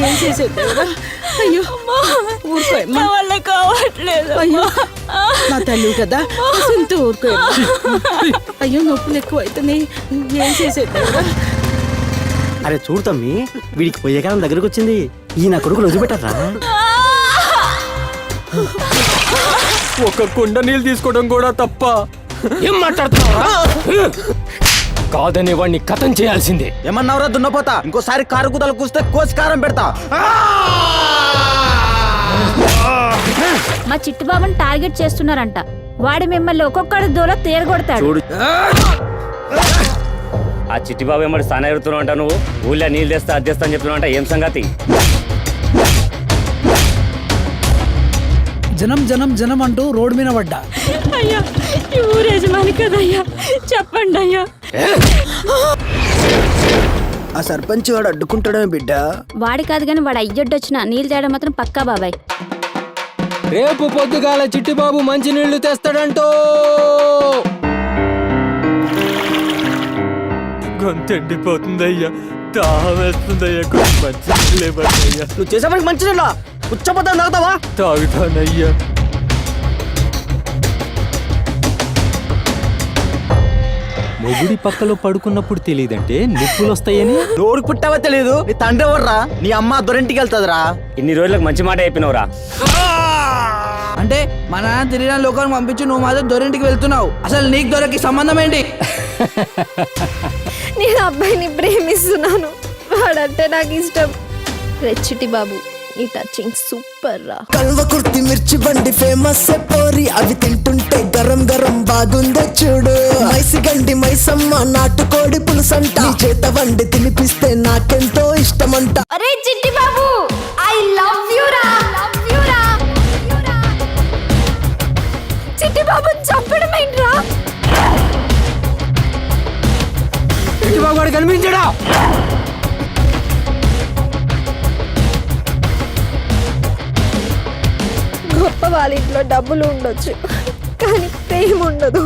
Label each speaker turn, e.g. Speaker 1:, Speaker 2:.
Speaker 1: ఏం చేసేదా? అయ్యో ఊరుకో
Speaker 2: నా వల్ల కావట్లేదు.
Speaker 1: అయ్యో నా తల్లి కదా, అసంత ఊరుకో. అయ్యో నొప్పులు ఎక్కువ అవుతున్నాయి, ఏం చేసేదా?
Speaker 3: అరే చూడు తమ్మి, వీడికి పోయే కాలం దగ్గరకు వచ్చింది. ఈ నా కొడుకులు వదిలిపెట్టారా?
Speaker 4: ఒక కుండ నీళ్ళు తీసుకోవడం కూడా తప్ప. ఏం మాట్లాడుతున్నావురా? కాదని వాడిని కథం చేయాల్సిందే.
Speaker 3: ఏమన్నావురా దున్నపోతా? ఇంకోసారి కారు కుదలు కూస్తే కోసి కారం పెడతా.
Speaker 5: మా చిట్టుబాబుని టార్గెట్ చేస్తున్నారంట. వాడు మిమ్మల్ని ఒక్కొక్కడు దూల తీరగొడతాడు.
Speaker 3: చూడు,
Speaker 6: ఆ చిట్టిబాబు ఏమడి స్థానం ఎరుగుతున్నావు అంట. నువ్వు ఊళ్ళో నీళ్ళు తెస్తా అది తెస్తా అని చెప్తున్నావు అంట. ఏం సంగతి?
Speaker 7: జనం జనం జనం అంటూ రోడ్డు మీద పడ్డా.
Speaker 2: అయ్యా ఈ ఊరు యజమాని కదయ్యా, చెప్పండి అయ్యా.
Speaker 7: ఆ సర్పంచ్ వాడు అడ్డుకుంటాడమే బిడ్డ.
Speaker 5: వాడి కాదు కానీ వాడు అయ్యొడ్డొచ్చిన నీళ్ళు తేడం మాత్రం పక్కా బాబాయ్.
Speaker 4: రేపు పొద్దుగాల చిట్టిబాబు మంచి నీళ్లు తెస్తాడంటో. గొంతెండిపోతుందయ్యా, దాహం వేస్తుందయ్యా. మంచి
Speaker 3: నువ్వు చేసే పనికి మంచి నీళ్ళ ఉచ్చపోతా తాగుతావా?
Speaker 4: తాగుతానయ్యా. మొగుడి పక్కలో పడుకున్నప్పుడు తెలియదంటే నిప్పులు వస్తాయని.
Speaker 3: నోరుకు పుట్టావా తెలియదు. నీ తండ్రి ఎవర్రా? నీ అమ్మ దొరింటికి వెళ్తుందిరా.
Speaker 6: ఇన్ని రోజులకు మంచి మాట చెప్పినవురా.
Speaker 7: అంటే మా నాన్న తిరిగిన లోకానికి పంపించి నువ్వు మాత్రం దొరింటికి వెళ్తున్నావు. అసలు నీకు దొరికి సంబంధం ఏంటి?
Speaker 8: నేను అబ్బాయిని ప్రేమిస్తున్నాను, వాడంటే నాకు ఇష్టం. రెచ్చిటి బాబు నీ టచింగ్ సూపర్ రా.
Speaker 9: కల్వ కుర్తి మిర్చి బండి ఫేమస్ పోరి, అవి తింటుంటే గరం గరం బాగుందో చూడు. మైసి గండి మైసమ్మ నాటుకోడి పులుసంట, నీ చేత వండి తినిపిస్తే నాకెంతో ఇష్టమంట.
Speaker 8: అరే Chitti Babu I love you రా. చిట్టి బాబు చంపడం ఏంట్రా?
Speaker 4: చిట్టిబాబు వాడు కనిపించడా?
Speaker 8: గొప్ప వాళ్ళ ఇంట్లో డబ్బులు ఉండొచ్చు కానీ ప్రేమ ఉండదు.